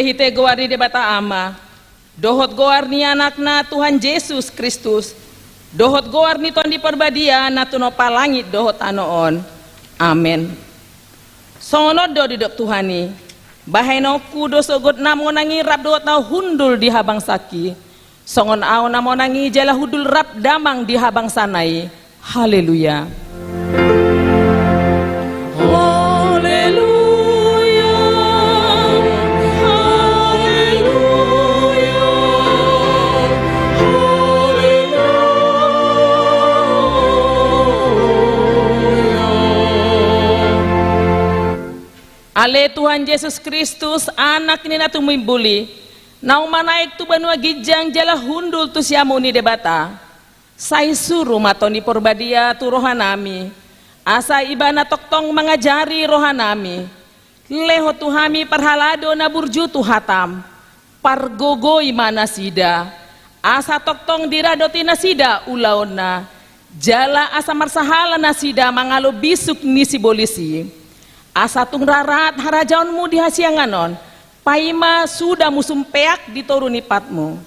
hite goar ni debata ama, dohot goar ni anakna Tuhan Yesus Kristus, dohot goar ni Tuhan di perbadia na tuno palangit dohot anoon. Amen. Sonod do didok Tuhani, bahay no kudo sogot namo nangi rap dohot na hundul di habang saki, songon aw namo nangi jala hudul rap damang di habang sanay. Haleluya. Ale Tuhan Yesus Kristus anak ni na tumimbuli na umanaik tu banua gijang jala hundul tu siamu ni debata say suruh maton di porbadia tu rohanami asa ibana toktong mengajari rohanami leho tuhami parhalado na burju tu hatam pargogoy mana sida asa toktong diradoti na sida ulaon na jala asa marsahala na sida mangalo bisuk ni si bolisi asa tung rarat harajaonmu di hasianganon paima sudah musumpeak di torunipatmu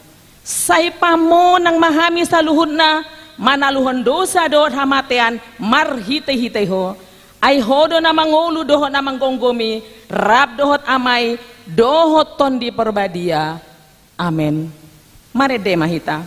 saipamo nang mahami sa luhod na manaluhon dosa dohot hamatean marhite-hiteho ay hodo na mangulu dohot na manggonggomi rab dohot amay dohot ton di perbadia. Amen. Marede mahita.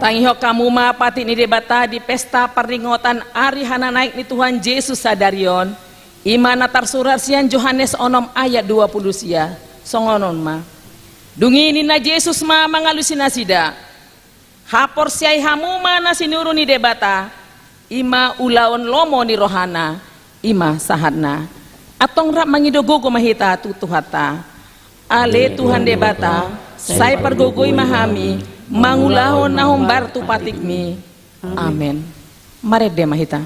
Tangiho kamu mapati ni debata di pesta peringotan ari hana naik ni Tuhan Yesus sadarion imana tarsurat sian Yohanes onom ayat 20 sia songonon ma dungi ni na Yesus ma mangalusina sida hapor siai hamu mana sinuru ni debata ima ulaon lomo ni rohana ima sahadna atong rap mangidogogo mahita tutuhata ale Tuhan debata saya pergogoi mahami mangulahon na humbar tu patikmi. Amen. Marede mahita.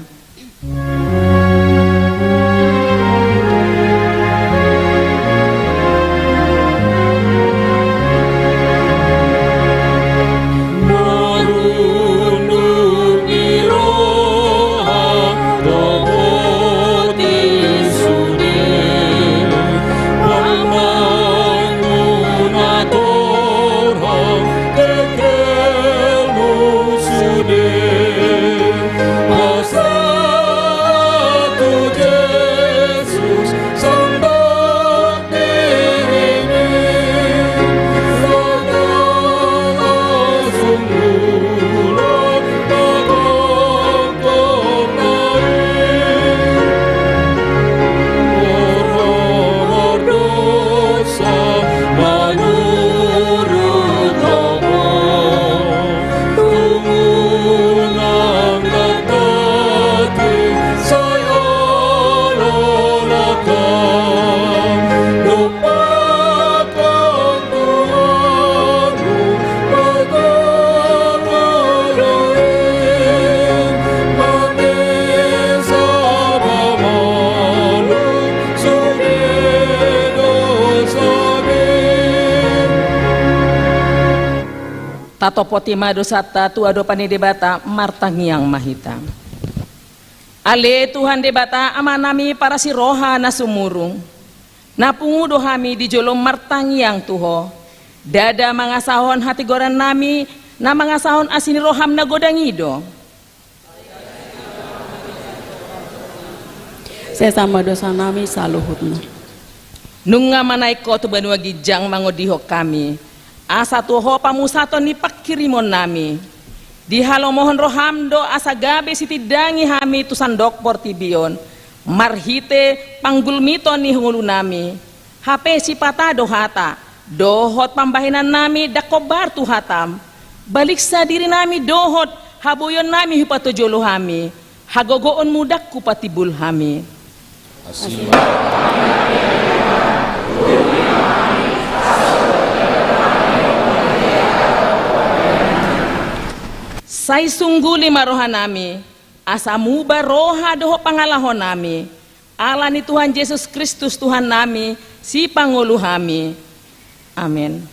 Tato potima dosata tu adopani debata martangiang mahita. Ale Tuhan debata amanami para si roha na sumurung. Napungudo hami di jolom martangiang tuho. Dada mangasahon hati goran nami na mangasahon asini roham na godangido. sesama dosa nami saluhutna. Nunga manaiko tu banua gijang mangodiho kami. Asa tuho pamusato ni pakirimon nami. Di halo mohon rohamdo asa gabe sitidangi hami tu sandok portibion. Marhite panggulmito ni hungulu nami. Hape si pata dohata. Dohot pambahinan nami dakobar tu hatam. Balik sa diri nami dohot. Haboyon nami hipatojolo hami. Hagogoon mudak kupatibul hami. Asima. Say sungguli maroha nami, asamu baroha doho pangalahon nami, ala ni Tuhan Yesus Kristus Tuhan nami, si pangulu hami. Amin.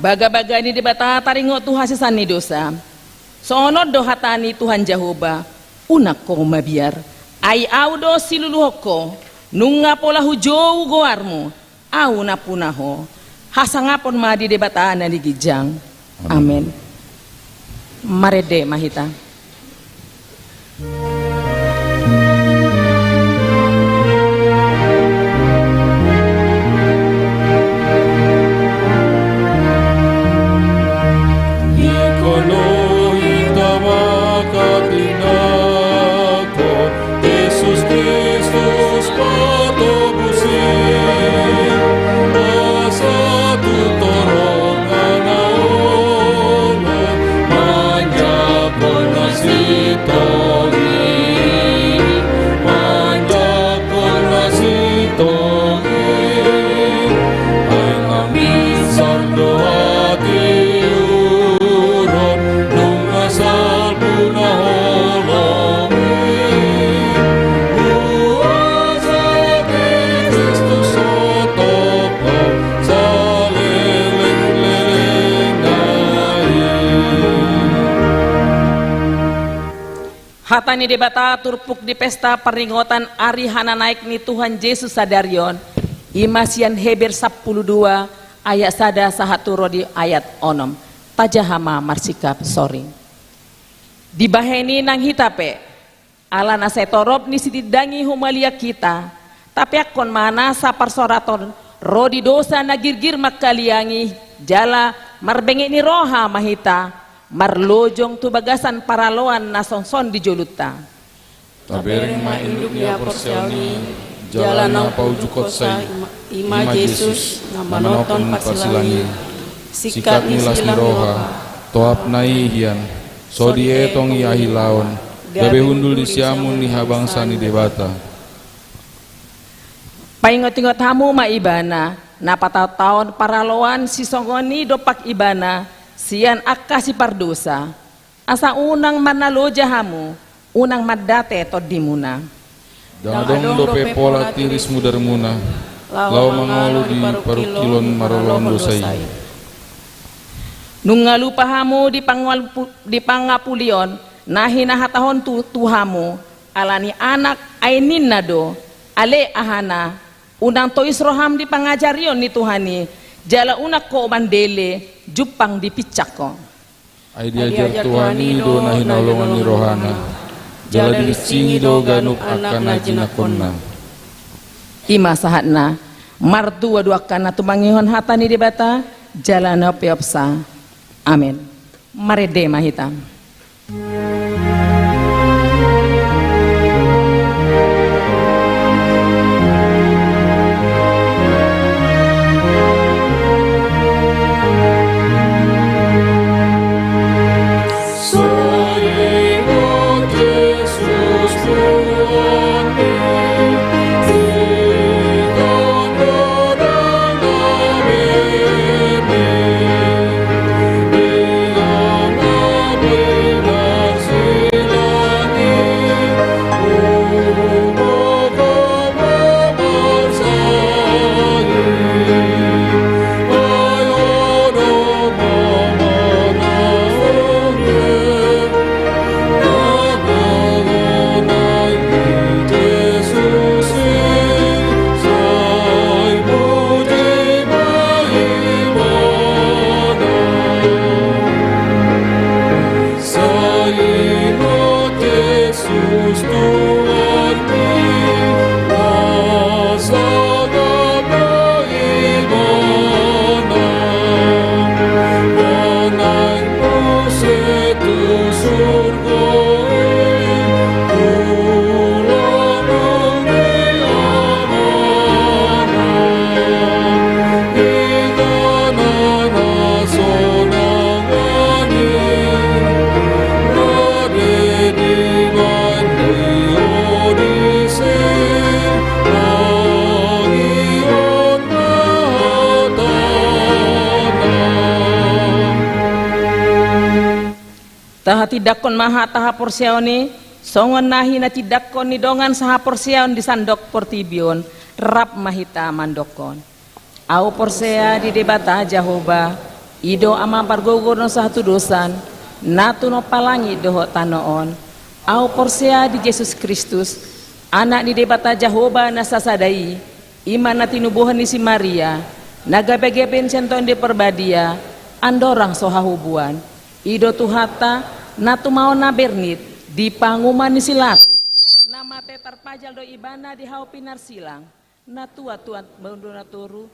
Baga-baga ni debata taringo Tuhan sesani dosa. Sono dohatani Tuhan Jehovah. Unak ko mabiar. Ay audo siluluhoko. Nunga pola hujou goarmu. Au na punaho. Hasangapon madi debata na di gijang. Amen. Marede mahita. Hatani debata turpuk di pesta peringatan Ari Hana naik ni Tuhan Yesus Sadarion. Imasian Heber 12 ayat sada sahatu rodi ayat onom. Tajahama marsikap soring. Dibaheni nang hitape. Ala nasetorob ni sitidangi humalia kita. Tapi akon mana sapar soraton rodi dosa nagirgir makaliangi jala marbengi ni roha mahita. Marlojong tu bagasan paraloan nasonson di joluta. Tabereng ma induk ya porsialni jalan apa ujukot say ima Yesus nama noton pasilangi sikat ni las roha toap nai hian sodi etong ia hilaon gabe hundul di siamun ni habangsa ni debata. Paingot-ingot hamu ma ibana napataw-taon paraloan si songoni dopak ibana sian akka si pardosa asa unang manaloja hamu unang madate todimuna Dangadong dope pola tiris mudarmuna lau mangolu di parukilon marolong dosai nungalupa hamu di pangapulion nahi nahatahon tuhamu alani anak ainin nado ale ahana unang tois roham di pangajarion ni Tuhani jala unak ko bandele jupang dipicak ko. Ay diajar Tuhan do na hinaulungan ni rohana. Jala disingi do ganup akan na jinakonna. Ima sahatna martu wadu akan na tumangihon hatani debata jala na peopsa. Amin. Marede mahita. Soy Doha tidakon maha taha porsiaoni, songon nahi na tidakon ni dongan saha porsiaon di sandok portibion, rap mahita mandokon. Au porsea di debata Jahoba, ido ama pargogo no satu dosan, natu no palangi doho tanoon. Au porsea di Yesus Kristus, anak di debata Jahoba nasasadai, iman na tinubuhan ni si Maria, nagabegeben senton di perbadia, andorang sohahubuan. Ido tuhata natu mau na bernit di panguman ni silatu nama te tarpajal do ibana di hau pinar silang natua tuan mendona turu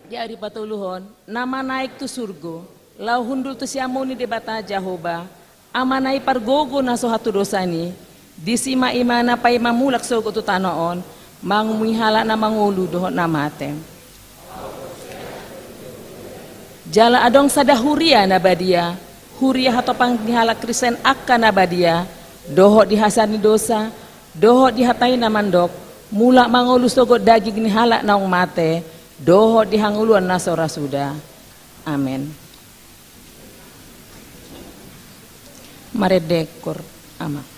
di ari patuluhon nama naik tu surgo lau hundul tu siamuni di bata Jahoba amanai pargogo na sohatu dosani di sima imana pai mamulak sogo tu tanoon mangumihala na mangulu dohot namatem. Jala adong sada huria nabadia, huria hatopang dihala Kristen akka nabadia, doho dihasani dosa, doho dihatai namandok, mula mangulu sogot daging nihala naung mate, doho dihanguluan nasora suda. Amin. Maredekor amak.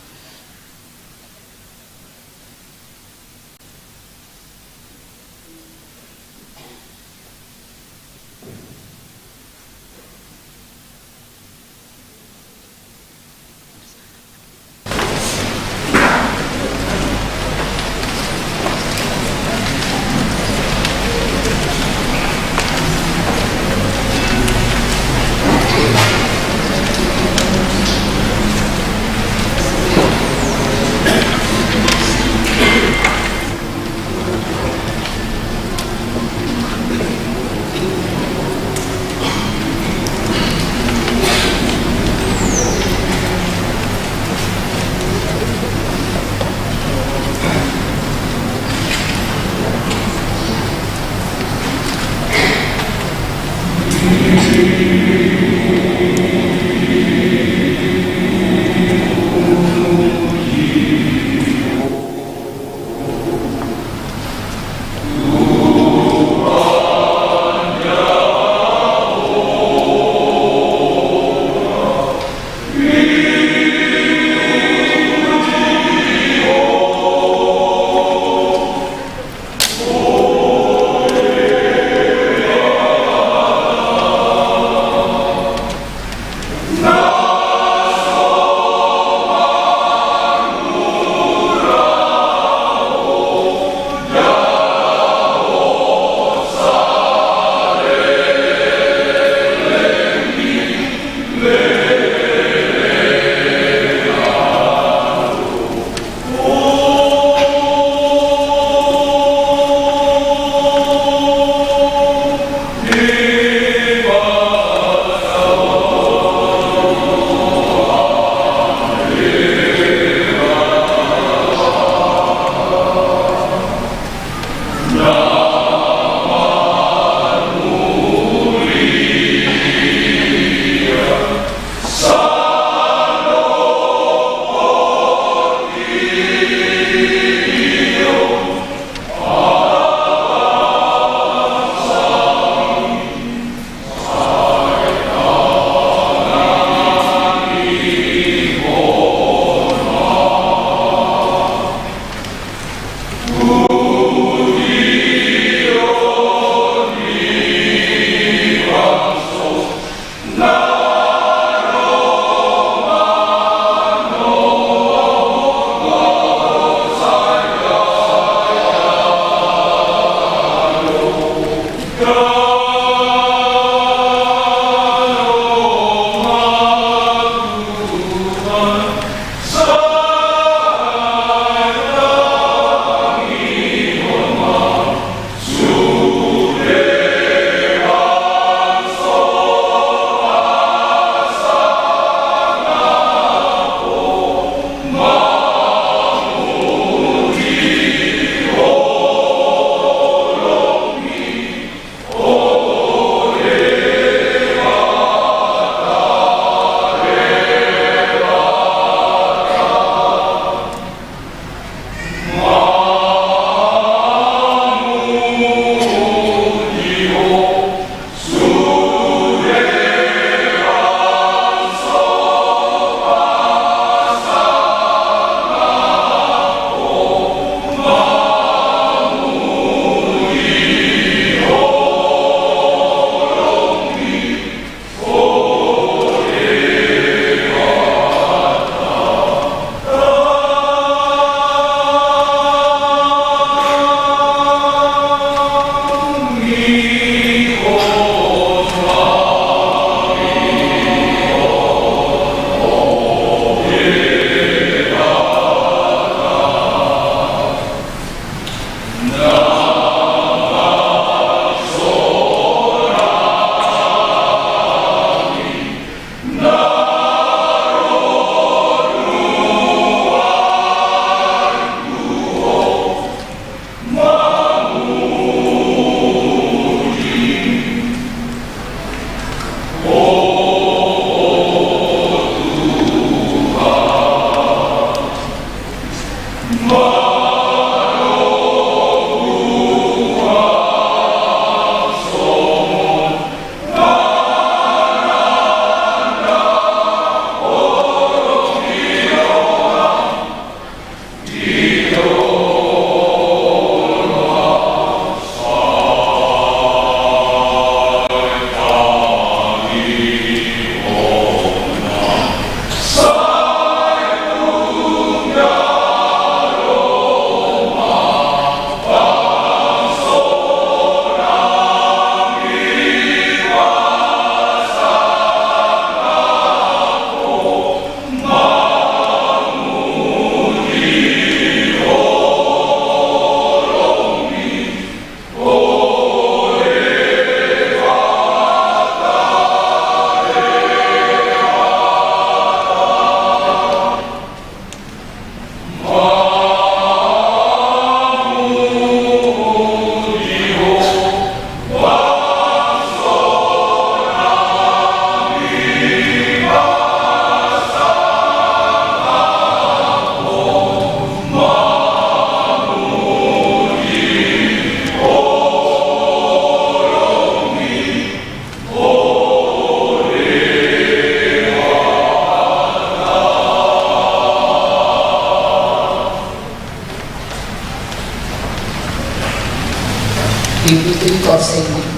Pipitri Korseni.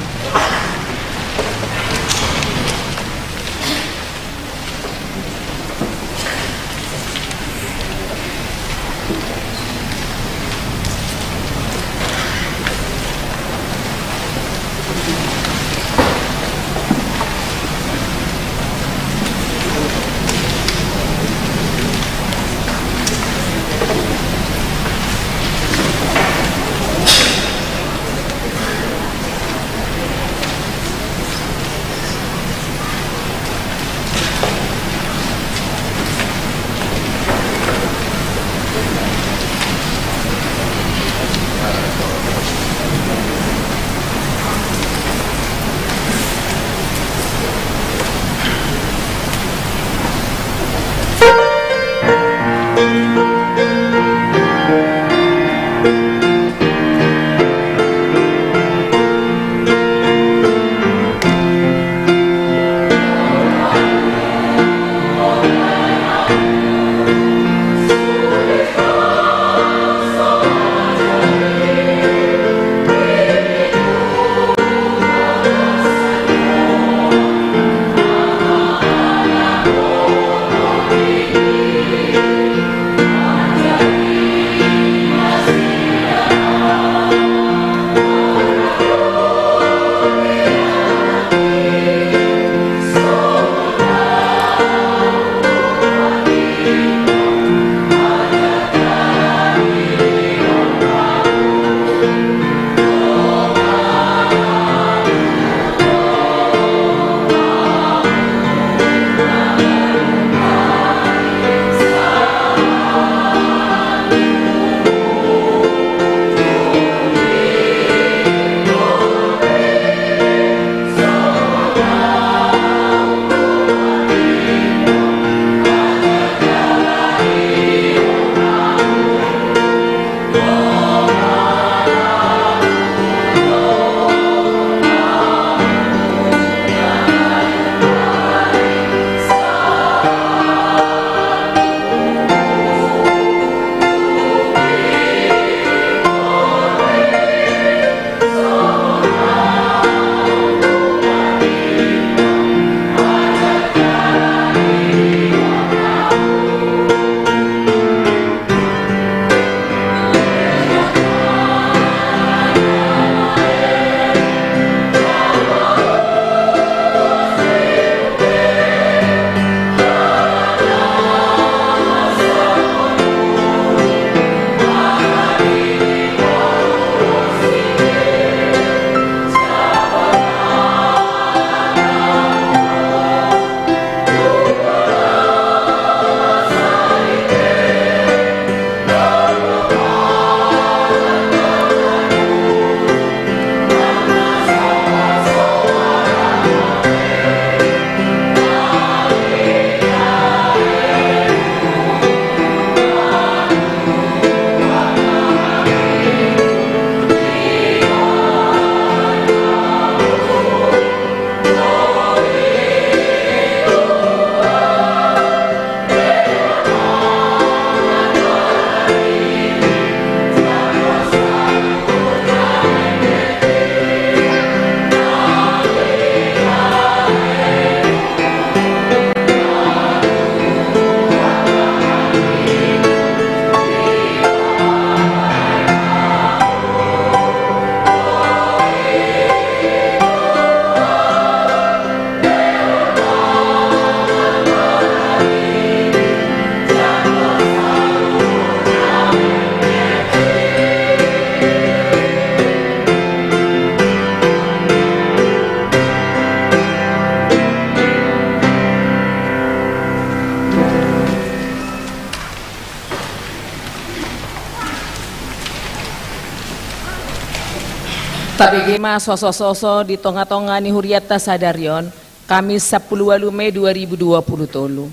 Tapi gema soso-soso di tonga-tonga ni huriata sadarion Kamis 10 Mei 2020 tolu.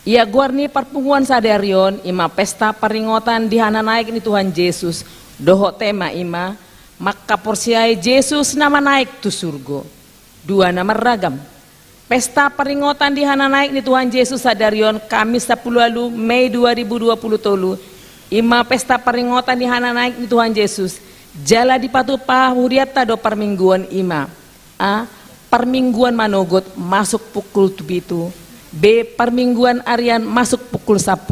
Ia guarni perpunguan sadarion ima pesta peringatan di hana naik ni Tuhan Yesus doho tema ima maka porsiai Yesus nama naik tu surgo. Dua nama ragam. Pesta peringatan di hana naik ni Tuhan Yesus sadarion Kamis 10 Mei 2020 tolu. Ima pesta peringatan di hana naik ni Tuhan Yesus Jala dipatu pahuriata do permingguan ima. A. Permingguan manogot masuk pukul 7. B. Permingguan Arian masuk pukul 10.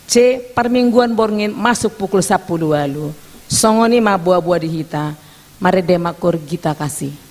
C. Permingguan Borngin masuk pukul 10 walu. Songoni ma buah-buah dihita. Mare demakur kita kasih.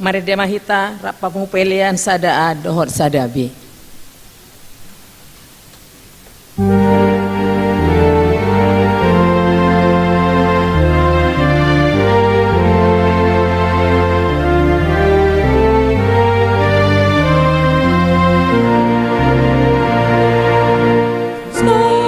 Mari demahita rapamu pelian sada dohor sadabi. Sky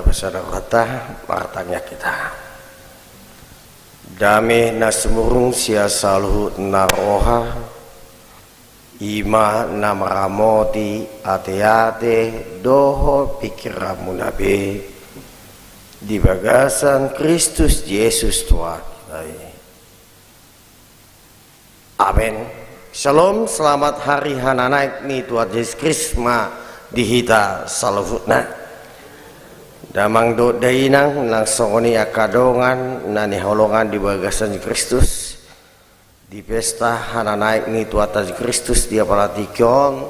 pasada kata martanya kita dame na sumurung sia saluhu naroha ima na maramoti ate-ate doho pikiramu nabe di bagasan Kristus Yesus Tuhan kita. Amin. Shalom, selamat hari Hananaik ni Tuhan Yesus Kristus ma dihita saluvutna damang do dainang nang songoni akadongan nani holongan di bagasan Kristus di pesta Hananaik ni Tuhan Yesus Kristus dia palatikon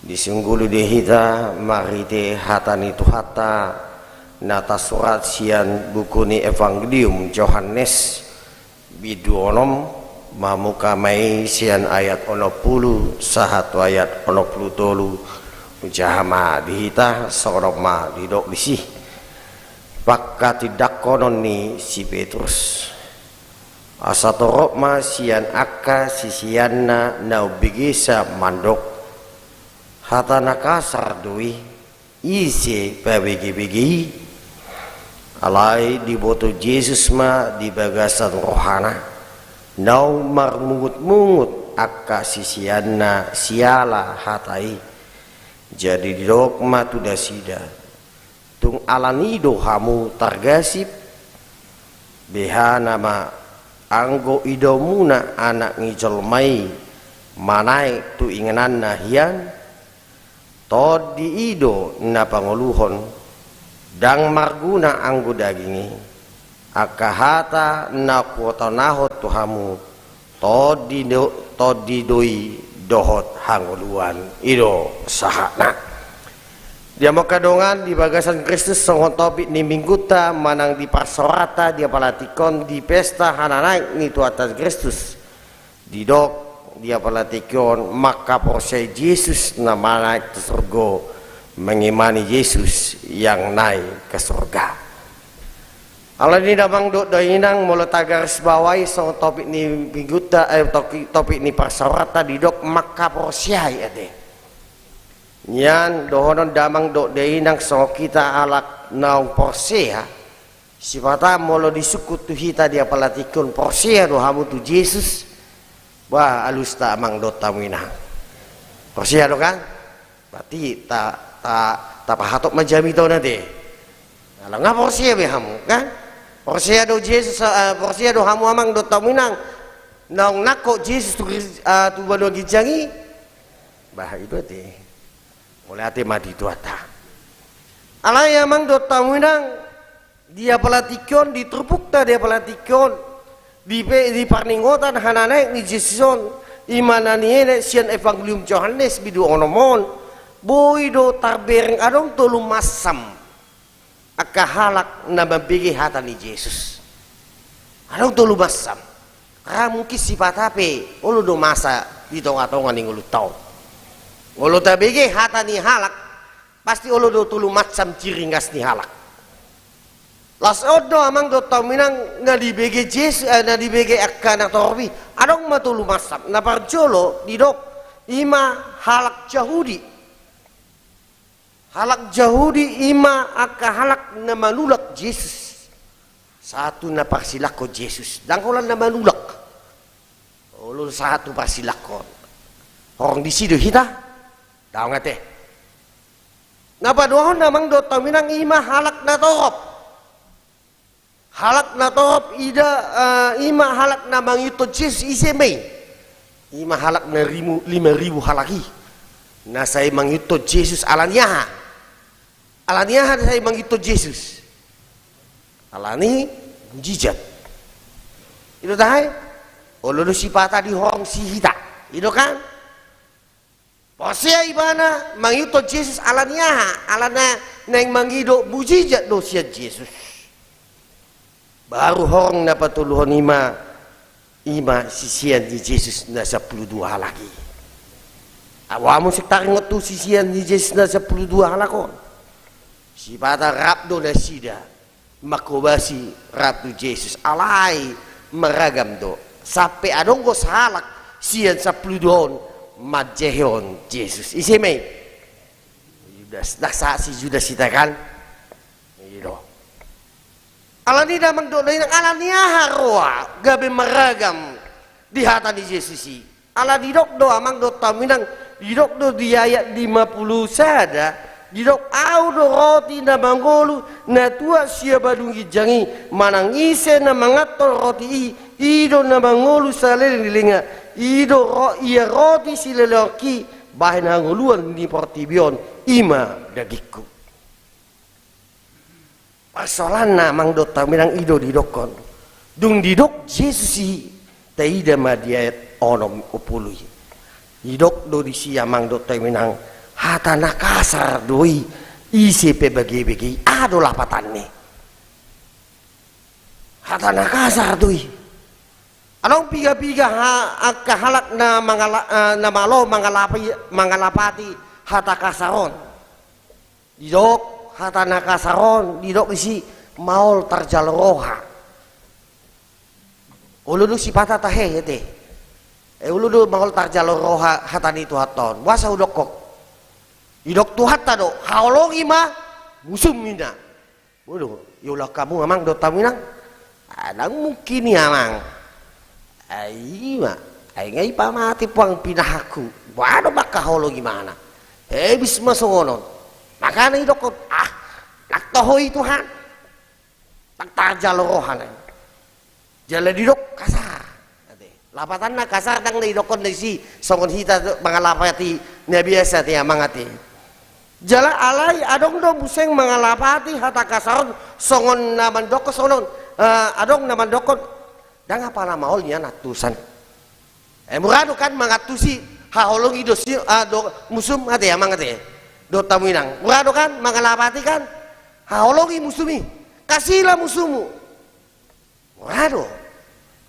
di sunggulu dihita marite hatani tuhata nata surat sian bukuni Evangelium Yohanes biduonom mamuka mai sian ayat 60 sahatu ayat 60 ujahama dihita sorok ma didok disih pakka tidak konon ni si Petrus asatorok ma sian akka sisianna nau bigisa mandok hatana kasar dui isi pabigi-bigi alai di boto Yesus ma di bagasan rohana nau marmungut-mungut akka sisianna siala hatai jadi dok matu dasida tung alani dohamu targasip beha nama anggo idomuna anak ngijolmai manai tu inganan nahian tod di ido na panguluhon dang marguna anggo dagingi akahata na kuota nahot tuhamu todi doi dohot hanguluan ido sahana dia makadongan di bagasan Kristus songon topik ni mingguta manang di parsorata dia palatikon di pesta Hananaik ni Tuhan Yesus Kristus di dok dia palatikon maka posei Yesus na naik ke surga mengimani Yesus yang naik ke surga. Allah ini damang dok doinang mula tagaris bawai so topik ni mingguta topik ni parsorata di dok maka porsiai ade nyan dohonon damang dok doinang so kita alak naung porsia sifata mula disukut tu hita dia palatikun porsia dohamu tu Yesus wah alus tak amang dok taminang porsia do kan berarti tak pahatok majami tau nanti kalau ngapa porsia behamu kan porsia do Yesus porsia do hamu amang do taminang nang nako Yesus tu bano gijangi bah itu te mulai ate mati tu ata alai amang do taminang dia palatikon ditrupukta dia palatikon di parningotan Hananaik ni Jesuson imananiene sian Evangelium Yohanes bidu onomon boy do tarbereng adong tolu masam akahalak na mabigi hata ni Yesus adong tolu masam mungkin sifat ape ulu do masa di tonga-tonga ning ulu tau ulu tabigi hata ni halak pasti ulu do tulu masam ciringas ni halak las odo amang do tau minang na di bege Yesus na di bege akana torbi adong matulu masam na parjolo di dok ima halak Yahudi halak Yahudi ima aka halak na manulak Yesus satu na parsilako Yesus dangkolan na manulak ulul satu parsilakon orang di situ kita tahu ngate napa dohon namang do taminang ima halak na torop ida ima halak na mangito Yesus isemei ima halak na 5.000 halaki na saya mangito Yesus alaniaha saya mangito Yesus alani mujizat itu tahu ulu sipata di hong si hita itu kan posia ibana mangito Yesus alana neng mangido mujizat do sia Yesus baru hong na patuluhon ima sisian di Yesus na 12 lagi awamu sektaring tu sisian di Yesus na 12 halakon si pata rabdo na sida makobasi rabdo Yesus alai meragam do sampai adong go salak sian 10 don majehon Yesus isemei Judas dah saksi Judas kita kan Ido. Alani damang do lain alani harwa gabe meragam di hatan di Yesus. Ala didok do amang do taminang didok do diayat 50 sada didok au do roti na mangolu na tua sia badungi jangi manang ise na mangator roti ido na mangolu salele linga ido ia roti sileloki bahan ngoluan di portibion ima dagiku pasolan na mang do taminang ido didokon dung didok Yesus taida madiat onom upului idok do di siya mang do taminang hata nakasar doi isi pe bagi-bagi ado lapatanne hata nakasar doi anong piga-piga kahalak na na malo mangalapati hata kasaron idok hata nakasaron idok isi maol tarjalroha ulu si pata tahe yete ulu maol tarjalroha hatani tuhaton wasa udok kok idok tuhata do haologi ma musum mina bodoh yolah kamu amang do taminang adang mungkin ya amang ai ma ai ngai pamati puang pinahaku wado baka haologi mana bis masongonon makana idok laktohoi Tuhan tak tarjalroha jala didok kasar lapatan na kasar dang idokon na si songon hita mangalapati na biasa ti amangati jala alay adong do buseng mangalapati hata kasaron songon naman dokos sonon adong naman dokon dang apa na maol niya natusan murado kan mangatusi haolong ido si do musum ate amangati do taminang murado kan mangalapati kan haolongi musumi kasila musumu murado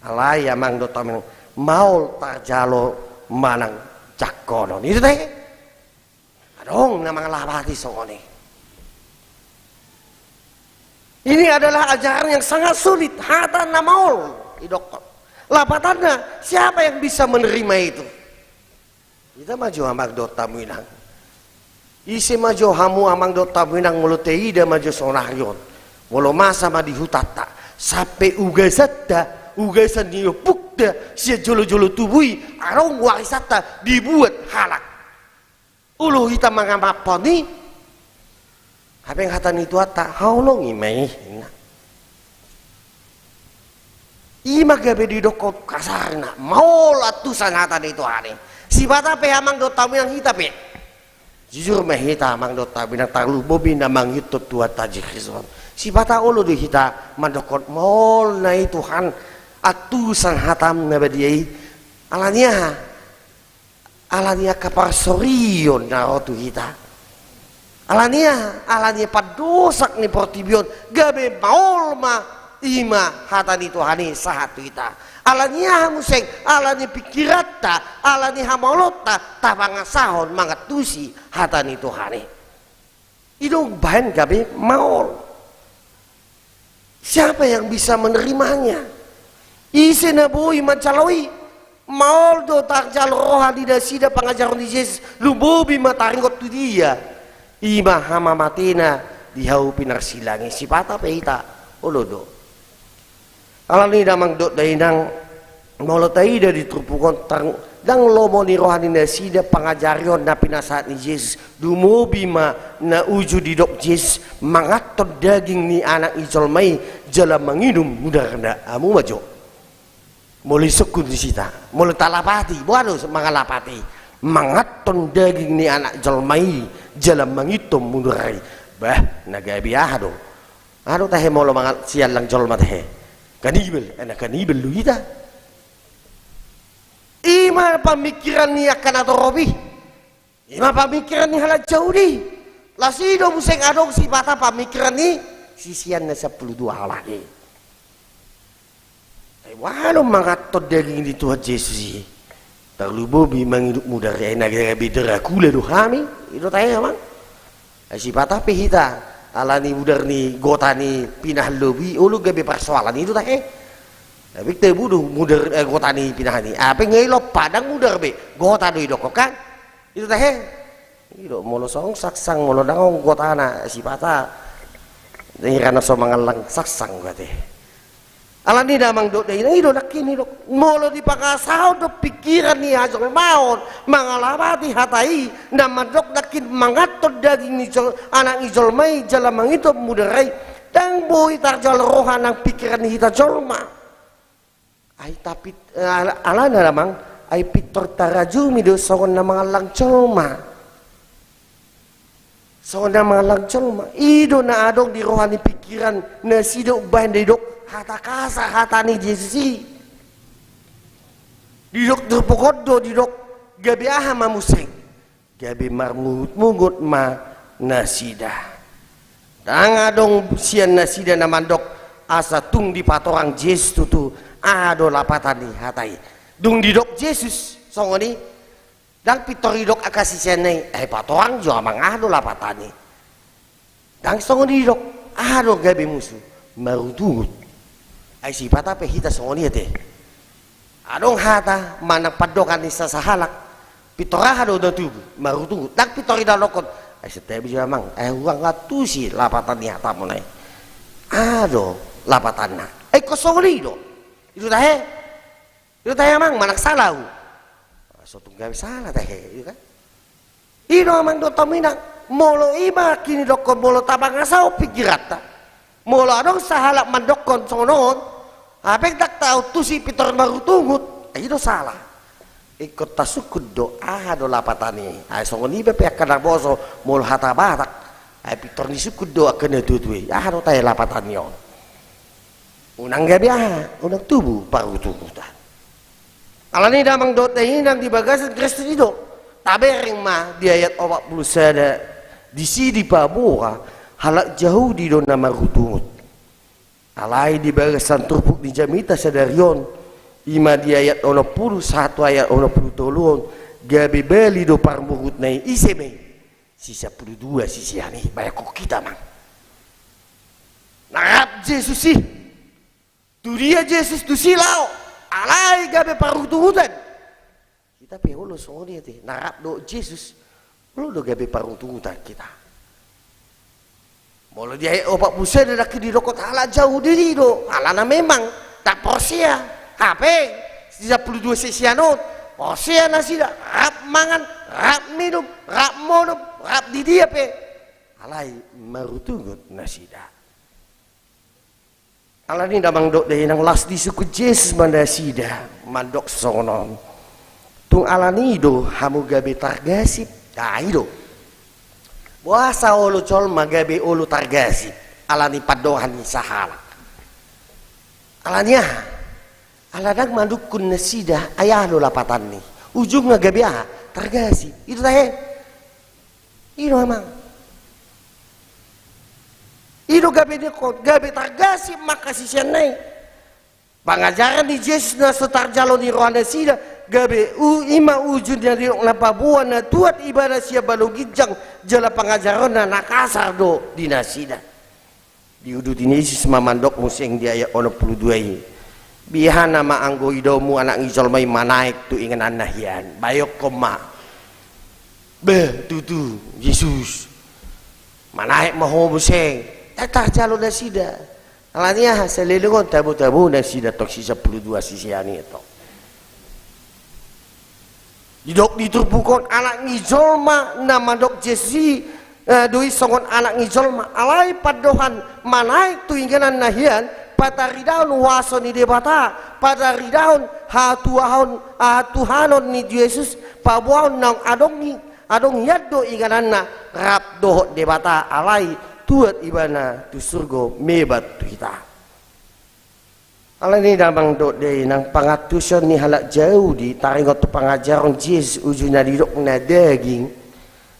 alay amang do taminang maul tarjalo manang cakonon itu teh adong na mga labati songone ini adalah ajaran yang sangat sulit hata na maul idok lapatannya siapa yang bisa menerima itu kita maju amang do taminang isi maju hamu amang do taminang muluteida maju sonaryon walau masa ma dihutata sampai ugasata ugasan niyo pukda siya jolo-jolo tubui arong warisata dibuat halak ulu hita mga maponi habeng hatan itu ata haulong imay ima gabe di dokot kasarna mau latusan hatan itu hari si bata pe amang do tamu yang hita pe jujur mah hita amang do tamu yang tarlu bobi namang YouTube tuat tajik rizwan si bata ulu di hita mandokot mol na Tuhan atusan hatam na badiai alania kapar sorion na rotu kita alania padosak ni portibion gabe maol ma ima hatani Tuhani sahatu kita alania museng alani pikirata alani hamolota tapangasahon mangatusi hatani Tuhani idong bahan gabe maol siapa yang bisa menerimanya isi nabui mancaloi maol do tarjal roha di dasida pangajaran di Yesus lubobi mataringot tu dia ima hama matina dihau pinar silangi si pata peita olodo alani damang dot dainang molotaida ditrupukon tang dang lomo ni rohani dasida pangajarion na pinasaat ni Yesus dumobi ma na uju di dok Yesus mangatot daging ni anak ijolmai jala mangidum mudarna amu majo mulai sukun di sita mulai talapati buat mangalapati mangaton daging ni anak jelmai jalan mangitum mundurai bah naga biah dong anu tahe molo mangal sial lang jolma tahe kanibel enak kanibel lu kita ima pemikiran ni akan atau robi ima pemikiran ni halal jauh di lasido museng adong si bata pemikiran ni sisian na 12 halaki walau mangatot daging di Tuhan Yesus terlubobi mangiduk muda rena gara bidera kula do hami itu tanya mang si patah pehita alani udar ni gota ni pinah lobi ulu gabe persoalan itu tanya tapi tebudu mudar gota ni pinah ni apa ngai lo padang mudar be gota do idok kan itu tanya itu molo song saksang molo dangong gota na si patah Nirana so mangalang sasang berarti. Alam ni damang dok deh, ini dok kini dok. Molo di pakasau dok pikiran ni hajol maut, mangalabati hatai, nama dok nakin mangatot daging ijol, anak ijol mai jalan mangito mudarai, dan boy tarjal rohan ang pikiran hita jolma. Ay tapi ala na damang ay pitor tarajumi do songon na mangalang jolma. Songon na mangalang jolma. Ido na adong di rohani pikiran na sidok bahan dok. Hata kasa hata ni Yesus didok terpokodo didok gabi aha mamuseng gabi marmungut ma nasida dang adong sian nasida namandok asa tung di patorang Yesus tutu ado lapatani hatai dung didok Yesus songoni dang pitoridok akasisianai patorang jo amang ado lapatani dang songoni didok ado gabi musuh marutungut ay sifat apa hita songoni ate adong hata mana padokan ni sasahalak pitorah do tubuh marutungu tak pitori dalokon ay setiap bisa mang ay uang ngatusi lapatan ni hata mo nay ado lapatan na ay kosongoni do itu tahe mang manak salah so tunggawi salah tahe itu kan ino mang do tominak molo ima kini dokon molo tabang asau pikirata molo adong sahalak mandokon songon apek tak tahu tu si pitor baru tungut itu salah ikut tasukud doa do lapatani ay songoni bepe akan boso molo hata batak ay pitor ni sukud doa kena tutui do tay lapatani on unang gabi unang tubuh baru tungutan alani damang do tay nang di bagasan Kristus itu tabering mah di ayat 41 di sidi Papua halak jauh di do nama rutungut alai di bagasan turpuk di jamita sadarion ima di ayat 21 ayat 23 gabi beli do parmuhut nai iseme sisa 12 sisi ani banyak kok kita mang narap Yesus sih tu dia Yesus tu silau alai gabi parutuhutan kita peholo songoni ate narap do Yesus lo do gabi parutuhutan kita molo dia opak busa dah kini dokot ala jauh diri do ala na memang tak porsia HP 32 sesianot porsia nasi dah rap mangan rap minum rap monum rap di dia pe alai marutungut nasi dah ala ni damang dok deh nang las di suku Yesus mandasi dah mandok sonon tung ala ni do hamu gabe targasip do Wasa olu col magabe olu targasi alani padohan ni sahala alanya aladang mandukun nasida ayah lo lapatan ni ujung ngagabe targasi itu tahe itu emang itu gabe ni kot gabe targasi makasih sianai pengajaran di Yesus na setar jalon ni rohana sida gabe ima ujun dari na Papua na tuat ibadah sia balogijang jala pengajaran na nakasar do di nasida diudut ini Yesus mamandok musing di ayat 22 bihana ma anggo idomu anak ngijol mai manaik tu ingan nahian bayok koma be tutu Yesus manaik maho musing tak jalon nasida alanya selelungon tabu-tabu nasida tok sisa 12 sisiani itu didok diturbukon anak ngijolma nama dok Jesi doi songon anak ngijolma alai padohan manaik tu ingganan nahian patari daun waso ni debata patari daun hatuhanon ni Yesus pabuaon nang adong yaddo ingganan na rap dohot debata alai tuat ibana tu surgo mebat tu kita ala ni damang dok deh nang pangatusan ni halak jauh di taringot tu pengajaran Yesus ujungnya di dok na daging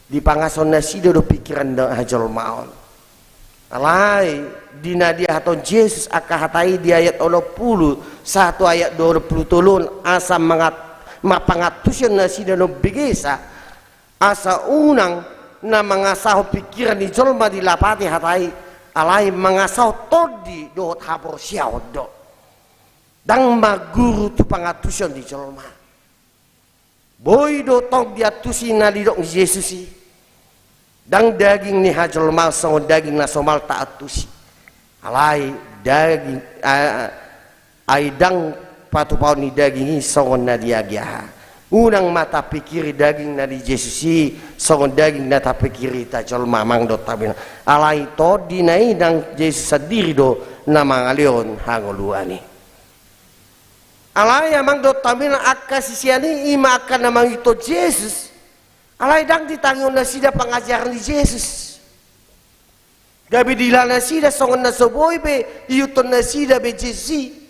di pangason nasi do pikiran dah hajol maon alai di nadia atau Yesus akahatai di ayat 20 satu ayat 23 asa mapangatusan nasi do bigesa asa unang na mangasah pikiran di jolma di lapati hatai alai mangasah todi do hapor siao do dang maguru tu pangatusan di jolma boy do tong diatusi na di dok Yesus si dang daging ni hajolma sang daging na somal ta atusi alai daging aidang patu pau ni daging songon na diagia unang mata pikiri daging na di Jesusi songon daging na ta pikiri ta jol mamang do tabina alai to dinai nang Yesus sendiri do na mangalion hangoluani alai amang do tabina akasisiani ima akan namang ito Yesus alai dang ditangon na sida pengajaran di Yesus gabi dilana sida songon na soboy be iyuton na sida be Jesusi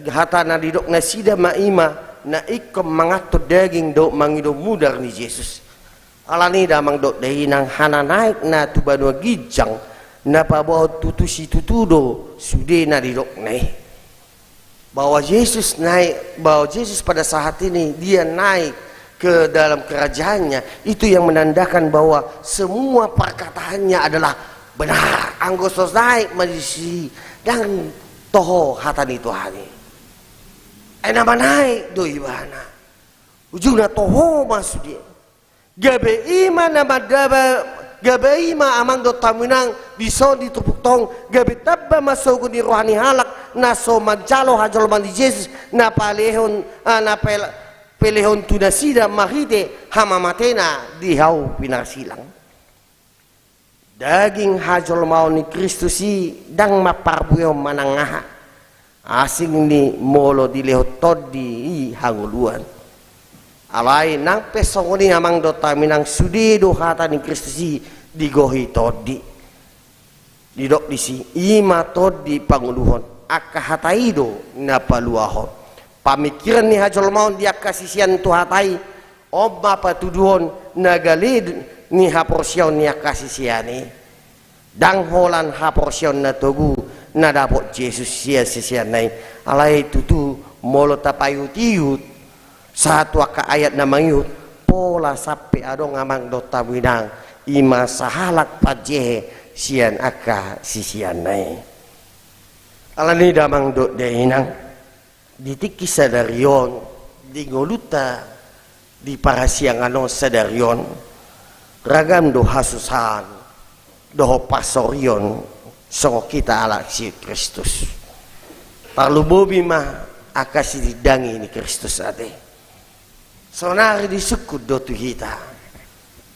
hata na didok na sida maima na ikom mangato daging do mangido mudar ni Yesus alani damang do dahinang hana naik na tubanua gijang na pabaw tutusi tutudo sude na didok naik bahwa Yesus naik bahwa Yesus pada saat ini dia naik ke dalam kerajaannya itu yang menandakan bahwa semua perkataannya adalah benar anggosos naik majisi dan toho hatani Tuhani nama naik do ibana ujungna toho masudi gabe ima nama daba gabe ima amang do taminang biso ditupuk tong gabe tabba masuk di rohani halak naso mancalo hajol mandi Yesus na palehon na pelehon tunasida mahide hamamatena di hau pinarsilang daging hajol mau ni Kristusi dang maparbuyo manangaha asing ni molo di lehotod di hanguluan alai nang pesongoni amang do taminang sudi do hata ni Kristusi di gohi todi di dok disi ima todi panguluhon akka hataido na paluahon pamikiran ni hajol mau dia kasisian tu hatai omma patuduhon nagalid ni haporsion ni kasisiani dang holan haporsion na togu na dapot Yesus sia sisian nai alai tutu molo tapayut-yut satu aka ayat na mangyut pola sapi adong amang dota winang ima sahalak pajehe sian aka sisian nai alani damang dot dehinang ditiki sadarion di ngoluta di parasiang ano sadarion ragam do hasusan do pasorion so kita ala si Kristus parlubobi mah akasi didangi ni Kristus ade sonari disukut do tu kita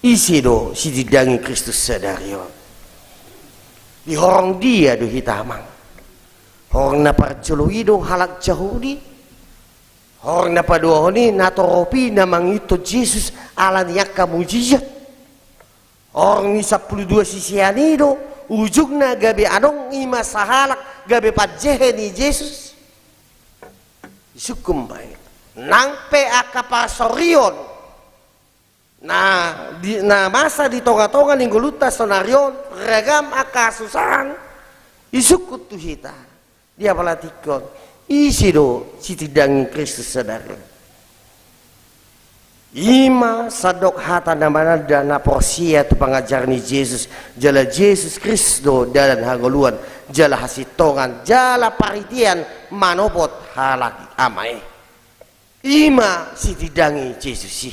isi do si didangi Kristus sadarion di horong dia do kita mang horong na parjului do halak jahudi horong na paduhoni natoropi na mangito Jesus ala niyaka mujizat orang ni 12 sisiani do ujungna gabe adong ima sahalak gabe pajehe ni Yesus sukum baik nangpe akapasorion na masa di tonga-tonga ning guluta sonarion regam akasusan isukut tu hita dia palatikon isi do sitidangi Kristus sadari ima sadok hata namana dana porsia tu pengajaran ni Yesus jala Yesus Kristus dalam hangoluan jala hasitongan jala paritian manopot halaki amai ima sitidangi Yesus si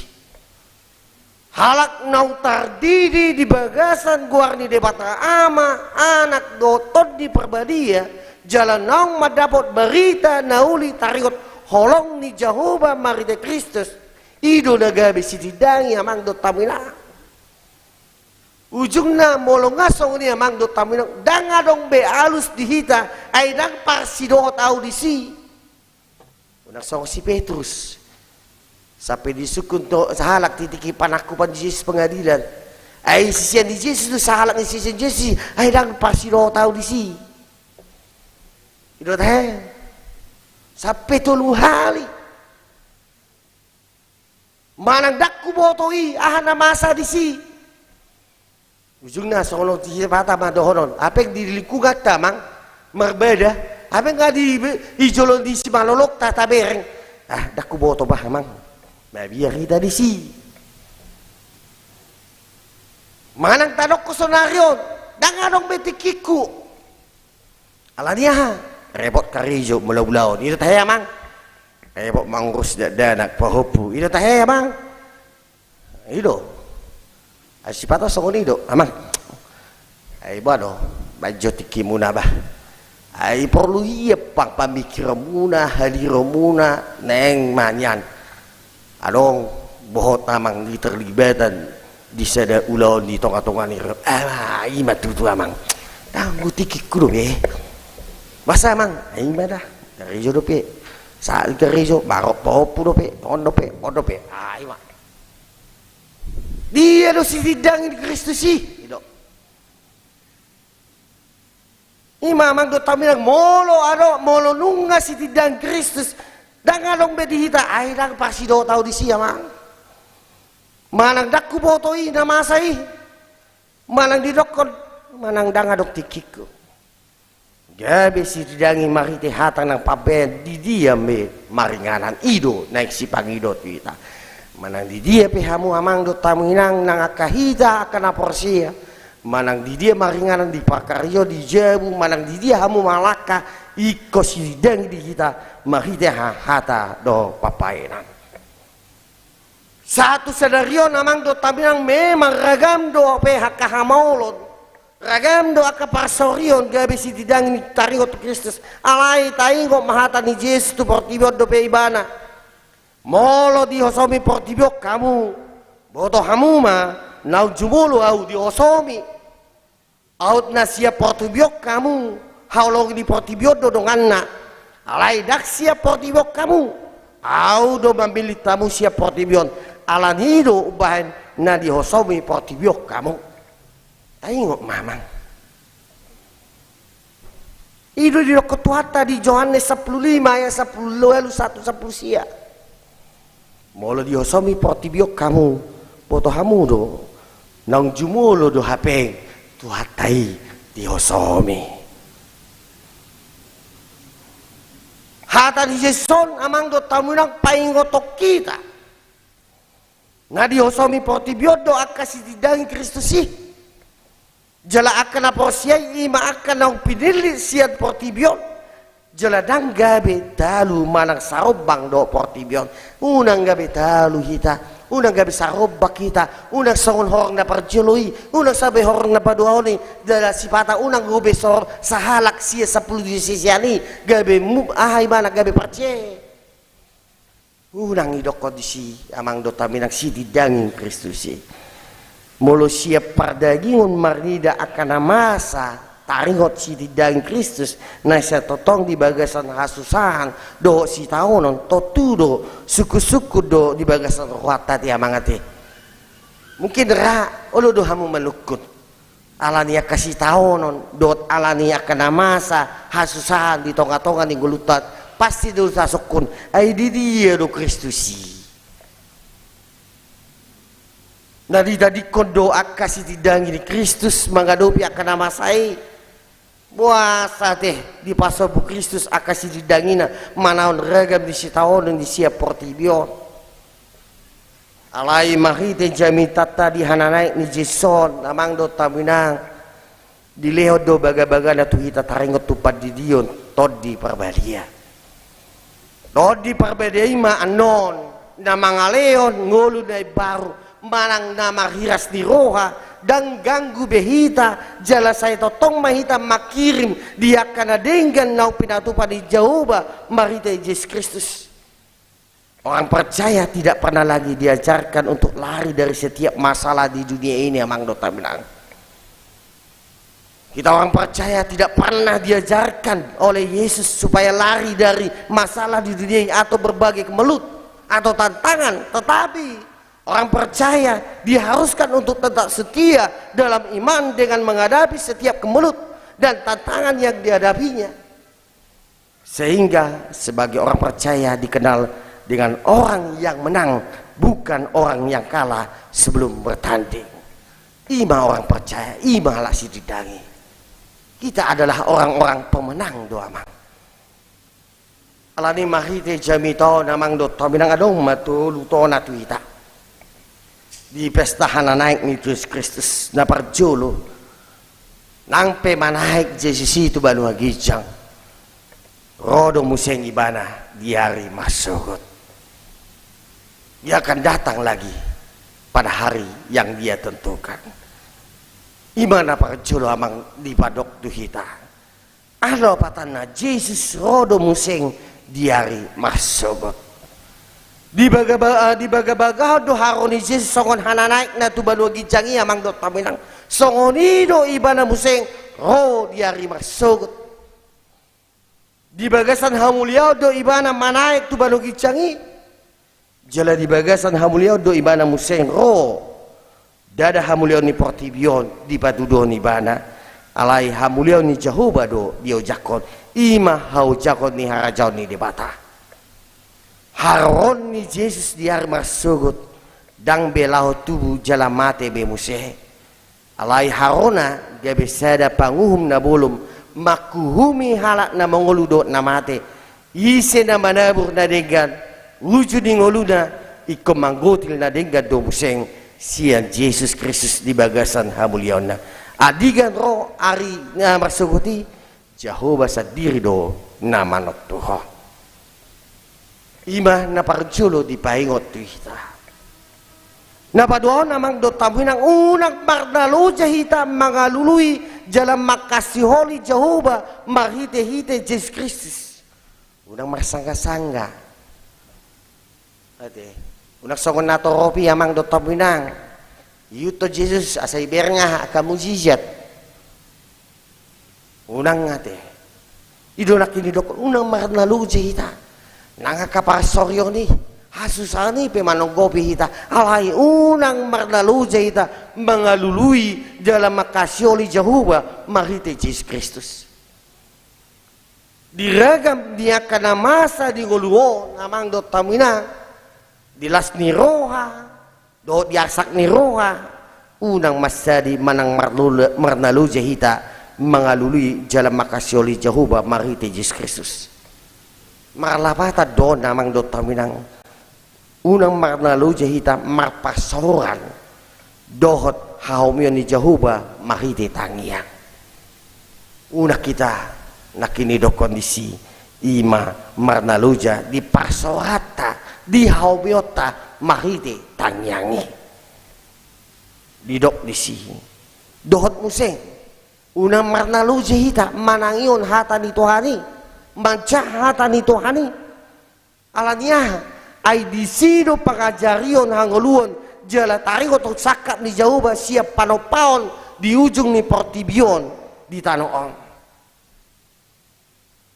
halak nautar didi di bagasan guarni debata ama anak dotot di perbadia jalan naung madapot berita nauli tariot holong ni Jehovah marite Kristus ido nagabe sitidangi amang do tamina ujungna molong ngasong ni amang do tamina dang adong be alus dihita ay dang parsidot audisi unang song si Petrus sampai disukun to sahalak titiki panakupan Yesus pengadilan ay sisian di Yesus tu sahalak ni sisian Yesus ay dang parsidot audisi ido teh sampai tolu hali manang dakku botoi ahana masa disi ujungna solo ti bata madohonon apek di lingkungan tamang berbeda apek nga di ijolon di si malolok tata bereng dakku boto bah mang biar kita disi manang tanok ko sonarion dang adong betikiku alania repot karijo mulaw-mulaw itu teh mang repot mangurus danak pahopu itu teh mang ido asipata songoni do amang ay bado bajo tiki muna bah ai perlu iya pang pamikiran muna haliran muna neng manyan adong bohot amang di terlibatan di sada ulau di tonga-tonga ni ima tutu amang tanggu tiki kudu be masa amang ima dah dari jodoh pe saat dari jodoh barok popu dope odope ima dia do si sidang di Kristus sih itu ima amang do tamilang molo nunga si sidang Kristus dan ngalong bedi hita ay lang pasti do tahu di siya mang manang dakku botoi na masai manang didokon manang dangadok tikiku gabe si didangi marite hatang ng paben di dia me maringanan ido naik si pangidot kita manang di dia pe hamu amang do taminang nang akahita akan aporsia manang di dia maringanan di pakario di jebu manang di dia hamu malaka iko si didangi di kita marite hata do papaenan satu sedario namang do taminang memang ragam do PHK hamaulon ragam do akaparsorion gabe si tidang ni taringot Kristus alai taingo mahata ni Yesus tu portibot do pe ibana molo di hosomi portibot kamu boto hamuma nau jumulu au di hosomi out na sia portibot kamu haulong di portibot do donganna alai dak sia portibot kamu au do mamili tamu sia portibot alan hido ubahan na di hosomi portibot kamu tengok mamang itu di ketuata di Yohanes 15 ayat 10 lalu 1 sia molo di hosomi portibot kamu poto hamu do nang jumulo do hapeng tuhatai di hosomi hata di Yeson amang do tamunang paingotok kita na di hosomi portibot do akasi didangi Kristus sih jala akan aposiai ima akan nang pinili siat portibot jala dang gabe dalu manang sarobang do portibot unang gabe dalu kita unang gabe sarobak kita unang songon horang na parjoloi unang sabe horang na paduaoni jala sipata unang gobe sor sahalak sia 10 di sisiani gabe ahai mana gabe parce unang idok kondisi amang do taminang si didangin Kristus molo siap pardagingon marnida akan masa taringot si didangin Kristus na siya totong di bagasan hasusahan do si taonon totudo suku-suku do di bagasan ruwata ti amangati mungkin ra olo do hamu malukut alania kasih taonon dot alania akan masa hasusahan di tonga-tonga ni gulutat pasti do sasukun ay di dia do Kristusi nadi tadi kondo akasi tidangi di Kristus manggadopi akan nama saya puasa teh di pasal bu Kristus akasi tidangina manaon ragam di sitaon dan di siap portibion alai mahite jami tata di hananaik ni Jason namang do taminang di leo do baga-baga na tuhita taringot tupad di dion todi parbadia todi parbadia ima anon na mga leon ngulu na baru manang nama hiras di roha dan ganggu behita jala saya totong mahita makirim dia kana dengan nau pinatupa di Jehovah marita Yesus Kristus orang percaya tidak pernah lagi diajarkan untuk lari dari setiap masalah di dunia ini amang dota binang kita orang percaya tidak pernah diajarkan oleh Yesus supaya lari dari masalah di dunia ini atau berbagai kemelut atau tantangan tetapi orang percaya diharuskan untuk tetap setia dalam iman dengan menghadapi setiap kemelut dan tantangan yang dihadapinya. Sehingga sebagai orang percaya dikenal dengan orang yang menang, bukan orang yang kalah sebelum bertanding. Ima orang percaya, ima lah si didangi. Kita adalah orang-orang pemenang doa mang. Alani mahite jamito namang do taminang adong matu lutona tuita. Di pesta hananaik ni Yesus Kristus na parjolo nang pemanaik Yesus itu banu agijang rodo museng ibana di hari masugot dia akan datang lagi pada hari yang dia tentukan Imana parjolo amang di padok tu hita. Alo patana Jesus rodo museng diari masogot. Di baga do haroni Jesus songon hananaik na tu balu gijangi amang do taminang. Songonido ibana museng ro diari masogot. Di bagasan hamuliau do ibana manaik tu balu gijangi. Jala di bagasan hamuliau do ibana museng ro. Dada hamuliau ni portibion di patudo ni bana alai hamuliau ni Jehovah do dio jakon ima hau jakon ni harajau ni debata haron ni Jesus diar masugut dang belau tubuh jala mate be musehe alai harona dia besada panguhum na bolum makuhumi halak na mongoludo na mate ise na manabur na dengan wujud ni ngoluna ikom manggotil na dengan do museng siang Yesus Kristus di bagasan hamuliau na adigan ro ari nga masuguti Jehovah sa diri do na manok tuho ima na parjulo di paingot tu hita na paduan namang do tamuinang unang marnalo hita mangalului jalan makasiholi Jehovah marhite-hite Yesus Kristus unang marsangga-sangga ate unak songon nato ropi amang do tamuinang yuto Jesus asay berngah akamujizat unang ngate ido nakini dokon unang marnalu hita nanga kaparsoryo ni hasusani pe manonggopi hita alai unang marnalu hita mangalului dalam makasioli Jehovah marite Jesus Kristus diragam dia kana masa di goluo amang do tamuinang dilas ni roha do diasak ni roha unang masadi manang marnalu jahita mangalului jalan makasioli Jehovah marite Jesus Kristus marlapata do namang do taminang unang marnalu jahita marpasoran dohot haumion ni Jehovah marite tangiang una kita nakini do kondisi ima marnaluja di pasorata di haubiota mahite tanyangi didok di sini dohot museng una marnalu jehita manangion hata ni Tuhani manca hata ni Tuhani alanya ai di sino pangajarion hangoluon jala tarik otok sakat ni Jehovah siap panopaon di ujung ni portibion di tanoon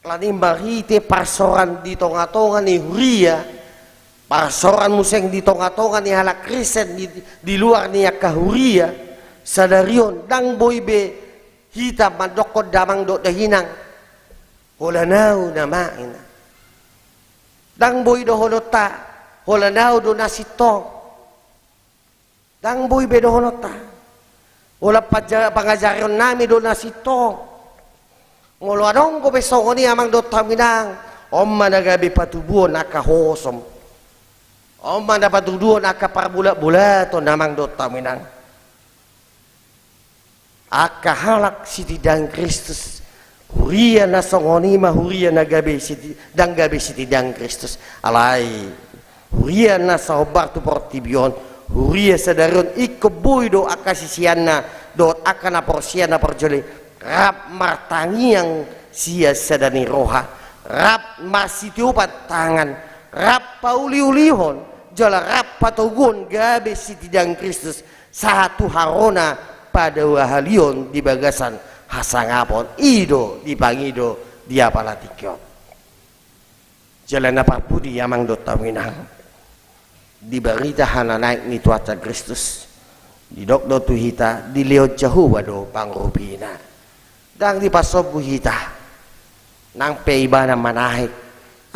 lani mahite pasoran di tonga-tonga ni Huria pasoran museng di tonga-tonga ni halak Kristen di luar ni kahuria sadarion dang boybe hitam mandokod damang do dahinang holanau namain dang boy do honota holanau do nasitong dang boybe do honota hola pangajarion nami do nasitong ngolo adong ko besok ni amang do taminang omma nagabi patubuon nakahosom Oma dapat tuduhan aka parbulat-bulat to namang do taminang aka halak siti dang Kristus huria na songonima huria na gabi siti dang Kristus alai huria na sa hobar tu portibion huria sadarion ikoboy do aka sisiana do aka na porsiana porjole rap martangiang sia sadani roha rap masitiopat tangan rap pauli-ulihon jala rap patogun gabe siti dang Kristus satu harona pada wahalion di bagasan hasangapon ido di pangido dia palatikyo jalan apa pudi amang do taminang di berita hana naik ni tuaca Kristus di dok do tuhita di leo Jehovah do pangrupina dang di pasobu hita nang peibana manahik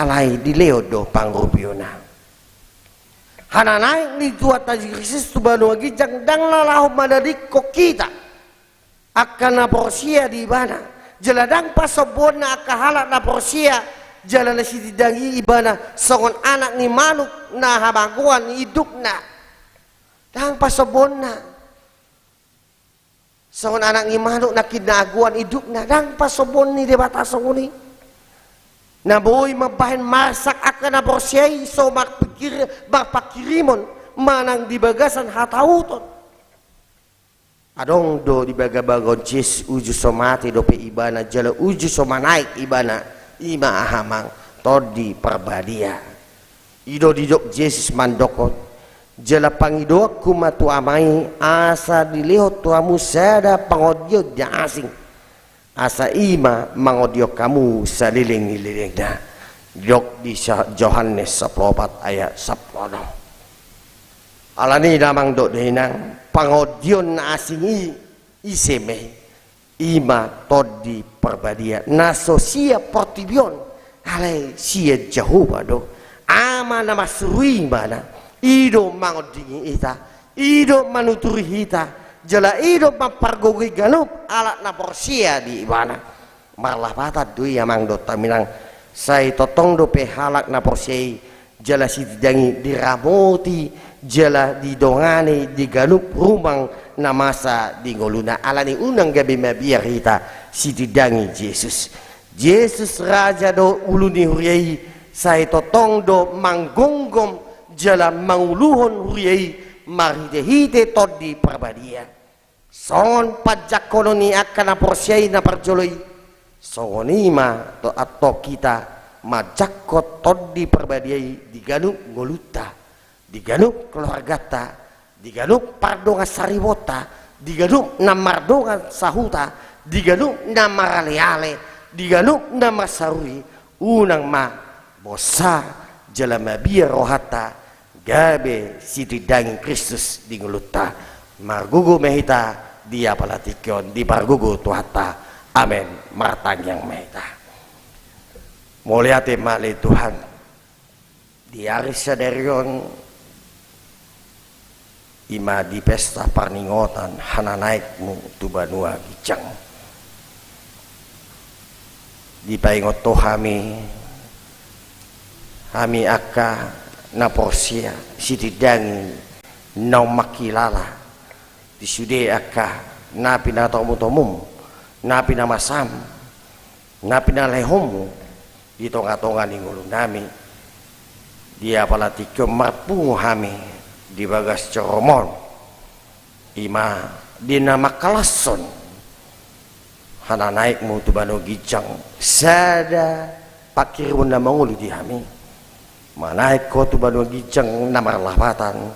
alai di leo do pangrupiona hana naik ni tuaca Kristus tu banu gijang dang lalau madadik ko kita akan na porsia di bana jeladang pasobona akahala na porsia jalan na sitidangi ibana songon anak ni manuk na habaguan hidup na dang pasobona songon anak ni manuk na kinaguan hidup na dang pasobon ni debata songoni na boy mabahin masak akan na porsia so magpakirimon manang di bagasan hatauton adong do di baga-bagon cis uju somati do pe ibana jala uju somanaik ibana ima ahamang todi perbadia ido didok Yesus mandokot jala pangido aku matu amai asa dilihat tuamu sada pangodiot yang asing asa ima mangodiok kamu saliling-lilingna dok di Yohanes 14 ayat 10 alani damang dok dehinang pangodion na asing iseme ima todi perbadia naso sia portibion alai sia Jehovah do ama nama surui mana ido mangodingi ita ido manuturi ita jala ido mapargogi ganup alat na porsia di ibana malah bata dui amang do taminang sai totong do pe halak na porsia jala sidangi diramoti jala didongane digalup rumang na masa di ngoluna alani unang gabi mabiar hita sidangi Yesus raja do uluni huriai sai totong do manggonggom jala manguluhon huriai maridehite todi perbadia son pajak koloni akan na porsiai na perjoloi songonima to atau kita majakot todi perbadiai diganup ngoluta diganup keluargata diganup pardonga sariwota diganup namardonga sahuta diganup namaraleale diganup nama sarui unang ma bosa jalama biar rohata gabe siti danging Kristus di nguluta margugu mehita dia palatikon di pargugu tuhata amen martang yang mehita muliate mali Tuhan di hari saderion ima di pesta parningotan hana naikmu tu banua gicang di paingoto hami aka na porsia siti dangi nau makilala di sude aka na pinatomu-tomum na pinamasam na pinalehomu di tonga-tonga ningulu nami dia palatikyo marpungu hami di bagas coromon ima di nama kalason hana naikmu tu bano gicang sada pakirun na mangulu di hami manaik ko tu bano gicang na marlapatan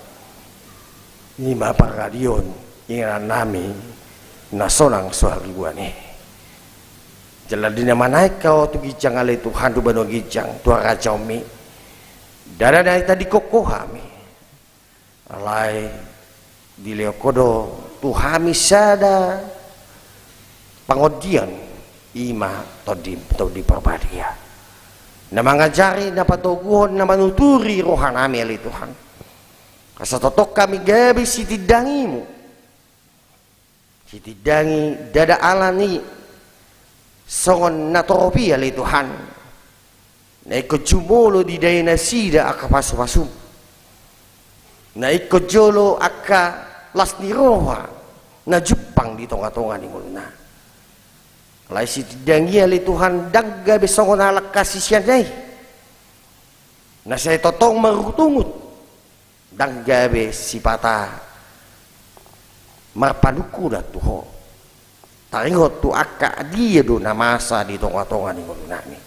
ima paradion ingan nami nasonang suharibuane jala di nama naik kau tu gicang ale Tuhan tu bano gicang tu rajomi dada dari tadi kokohami alai di leokodo tuhami sada pangodian ima todi perbadia na mangajari na patoguhon na manuturi rohanami ali Tuhan kasatotok kami gabi sitidangimu sitidangi dada alani songon natoropi ali Tuhan na ikut jumulo di dayana sida akapasu-pasu na ikut jolo aka lasni roha na jupang di tonga-tonga ni muluna lai si tidangi ali Tuhan dagga besongon alak kasih siadai na saya totong marutungut dagga be sipata marpaduku na tuho taringot tu aka dia do na masa di tonga-tonga ni muluna ni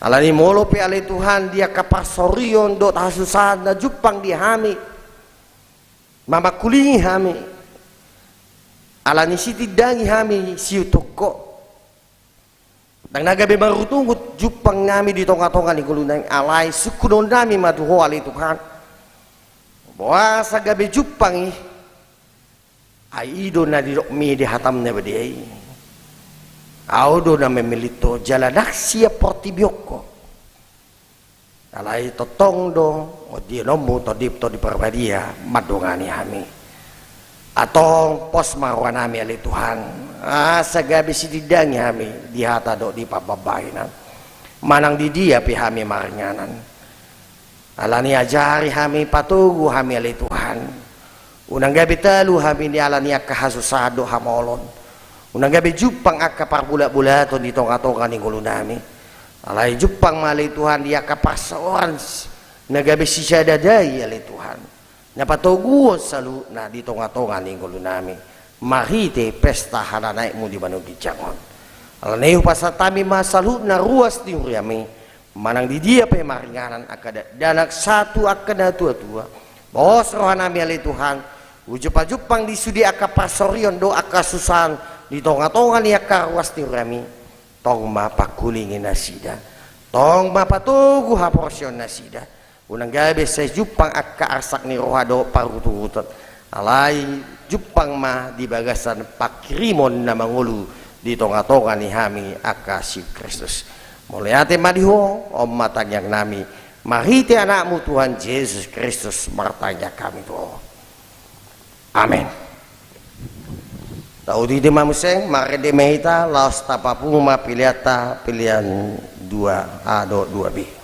alani molo pe ale Tuhan dia kapasorion do tasusan na jupang di hami mama kulingi hami alani siti dangi hami siu toko dang naga be marutungut jupang ngami di tonga-tonga ni kulunang alai sukunon nami maduho ale Tuhan boa sagabe jupang ai ido na di mi di hatam ne badai audo na memilito jalanak sia portibioko alai totong do odi nomu todip to di perbadia madongani hami atong pos marwanami ali Tuhan sagabi sididangi hami di hata do di pababainan manang di dia pi hami maringanan alani ajari hami patugu hami ali Tuhan unang gabi talu hami di alani akahasusado hamolon unang gabi jupang akka parbula-bulaton di tonga-tonga ni nami alai jupang mali Tuhan dia kapasoran nagabi sisadadai ali Tuhan napatoguo salu na di tonga-tonga ni nami marite pesta hana naikmu di Banu Gijangon. Alaneu pasatami masalu na ruas di uriami manang di dia pe maringanan akada danak satu akada tua-tua bos rohanami ali Tuhan ujupang di sudi aka pasorion do aka susan di tonga-tonga ni aka ruas di uriami tong mapakulingin nasida tong mapatugu haporsion nasida unang gabe saya jupang akka arsak ni rohado paruturutot alai jupang ma di bagasan pakrimon na mangulu di tonga-tonga ni hami akasih Kristus mulai ate madiho om matanyang nami mahite anakmu Tuhan Yesus Kristus martanya kami Tuhan amin. Taudi di mamuseng mare de mehita laos tapapuma piliata pilihan 2A do 2B.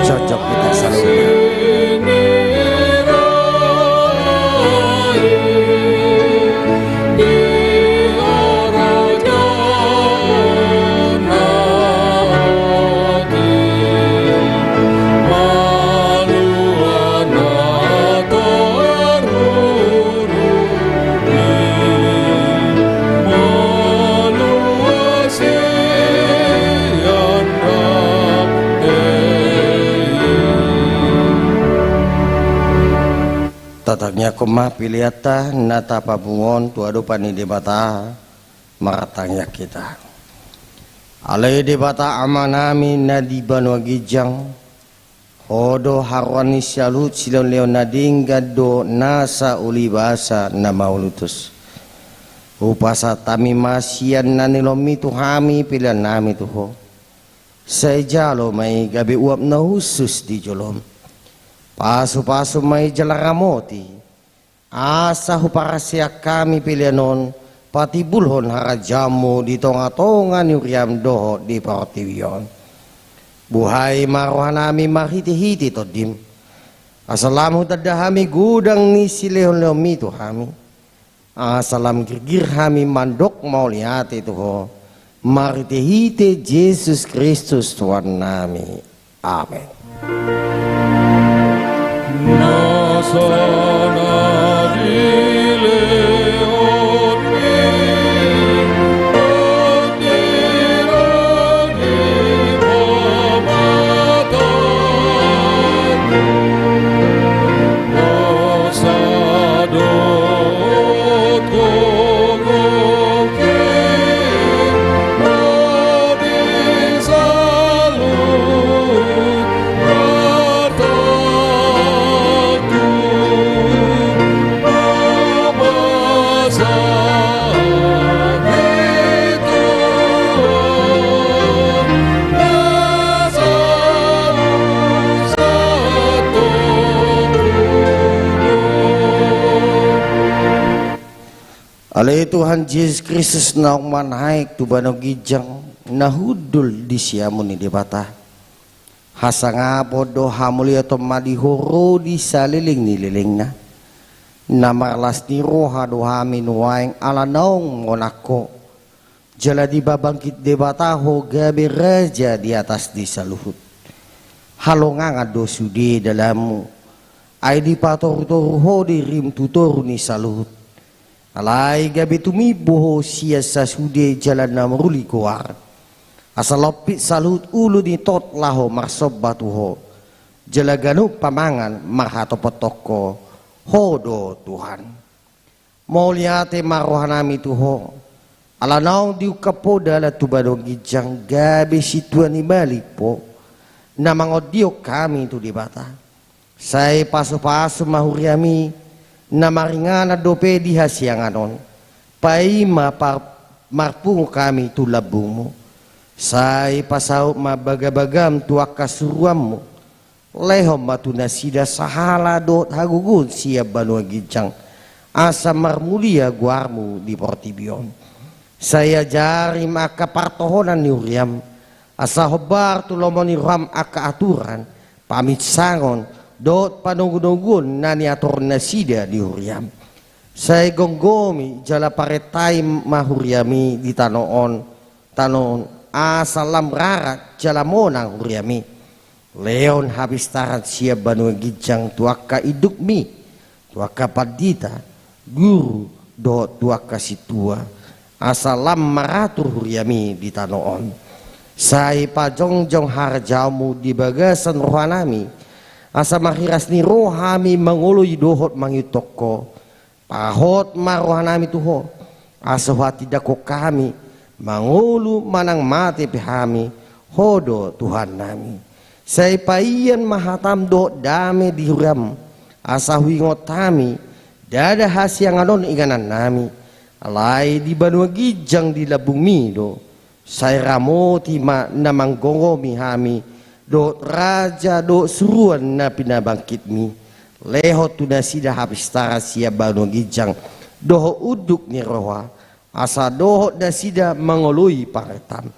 Cocok kita selalu. Tatagnya kumah piliata nata pabungon tuado pani debata maratangnya kita. Alai debata amanami nadi banwa gijang hodo harwani syalut silon leo nading gado nasa uli bahasa nama ulutus. Upasa tami masian nanilomi tuhami pilihan nami tuho. Sejalo mai gabi uap na husus di jolom. Pasu-pasu may jalaramoti asa huparasya kami pilihanon pati bulhon harajamu di tonga-tonga niuriam doho di partiwion buhay marohanami mahiti-hiti todim asalamu tadahami gudang ni silehon leomi tu hami asalam girgir hami mandok mau lihat itu ho mariti-hiti Yesus Kristus Tuhan nami amin. Nasana dileon pandirani pamatan Osadot kogoki Madisalut Alai Tuhan Yesus Kristus nauman haik tu bano gijang nahudul di siamuni debata hasanga bodo hamuli atau madihoro di saliling nililingna namarlas ni roha dohami nuaing ala naung monako jala di babangkit debata ho gabe raja di atas di saluhut halonga ngado sudi dalamu ai di pator-tor ho di rim tutor ni saluhut alai gabi tumi boho siasa sude jalan namruli kuar Asalopit salut ulu ni tot laho marsob batuho jelaganu pamangan marhato potoko hodo Tuhan mauliate marohanami tuho alanau diukapoda la tubado gijang gabe situan ni balik po na mangodio kami tu di bata saya pasu-pasu mahuriami na maringana dope di hasianganon paima marpungu kami tu labungmu sai pasau mabagabagam tuak kasuruammu lehom matuna sida sahala dot hagugun siap banua gijang asa marmulia guarmu di portibion saya jari maka partohonan ni uriam asa hobar tu lomoni ram aka aturan pamit sangon dot panunggun-unggun nani ator nasida di uriam saya gonggomi jala paretai mahuriami di tanon asalam rarat jalamonang huriami leon habis tarat siap banua gijang tuaka idukmi tuaka padita guru do tuaka situa asalam maratur huriami di tanoon sai pajongjong harjamu di bagasan rohanami asa mahiras ni rohami mangului dohot mangitoko pahot marohanami tuho asa hati dako kami mangulu manang mati pihami hodo Tuhan nami saya paian mahatam do dame dihuram asa huingot kami dada hasiang anon inganan nami alai di banua gijang di labumi do saya ramoti ma namang gongomi hami do raja do suruan na pinabangkit mi leho tuna sida habis tara sia banua gijang doho uduk ni roha asa dohot da sida mangolui paretam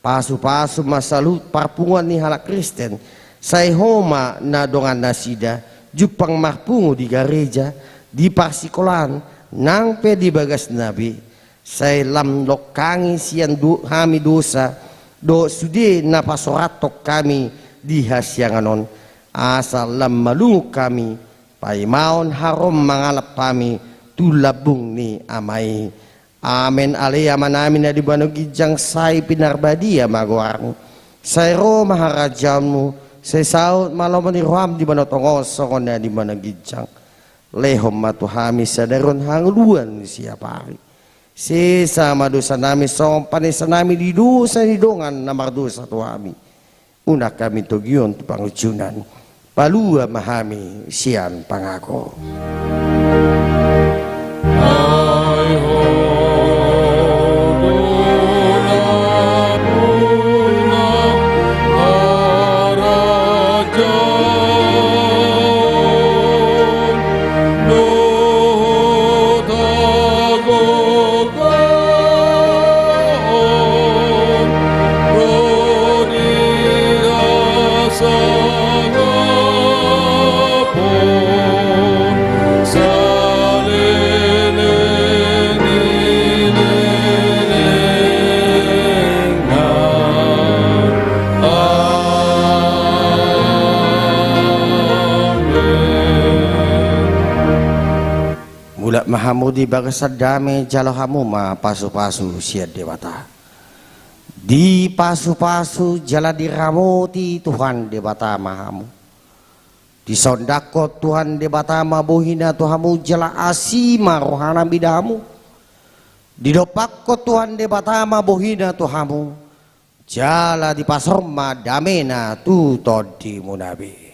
pasu-pasu masalut parpungan ni halak Kristen sai homa na dongan nasida jupang marpungu di gereja di parsikolan nang pe di bagas nabi sai lam lokangi sian hami dosa do sude na pasoratok kami di hasianganon asa lam malungu kami paimaon harom mangalap kami tulabung ni amai amen aliyama namin na di banu gijang say pinarbadia maguarang say ro maharajamu say saut malomon ni roham di banu tongos songon na di banu gijang lehom matuhami sadaron hangluan siapari si sama dosa nami song panisa nami di dosa di dongan namar dosa tuami una kami tugion tu pangucunan palua mahami sian pangako mahamudi bagasad dame jalahamu ma pasu-pasu siad dewata di pasu-pasu jala diramoti Tuhan dewata mahamu di sondako Tuhan dewata mabuhina Tuhamu jala asima rohana bidamu di dopakko Tuhan dewata mabuhina Tuhamu jala di pasorma damena tu todi munabi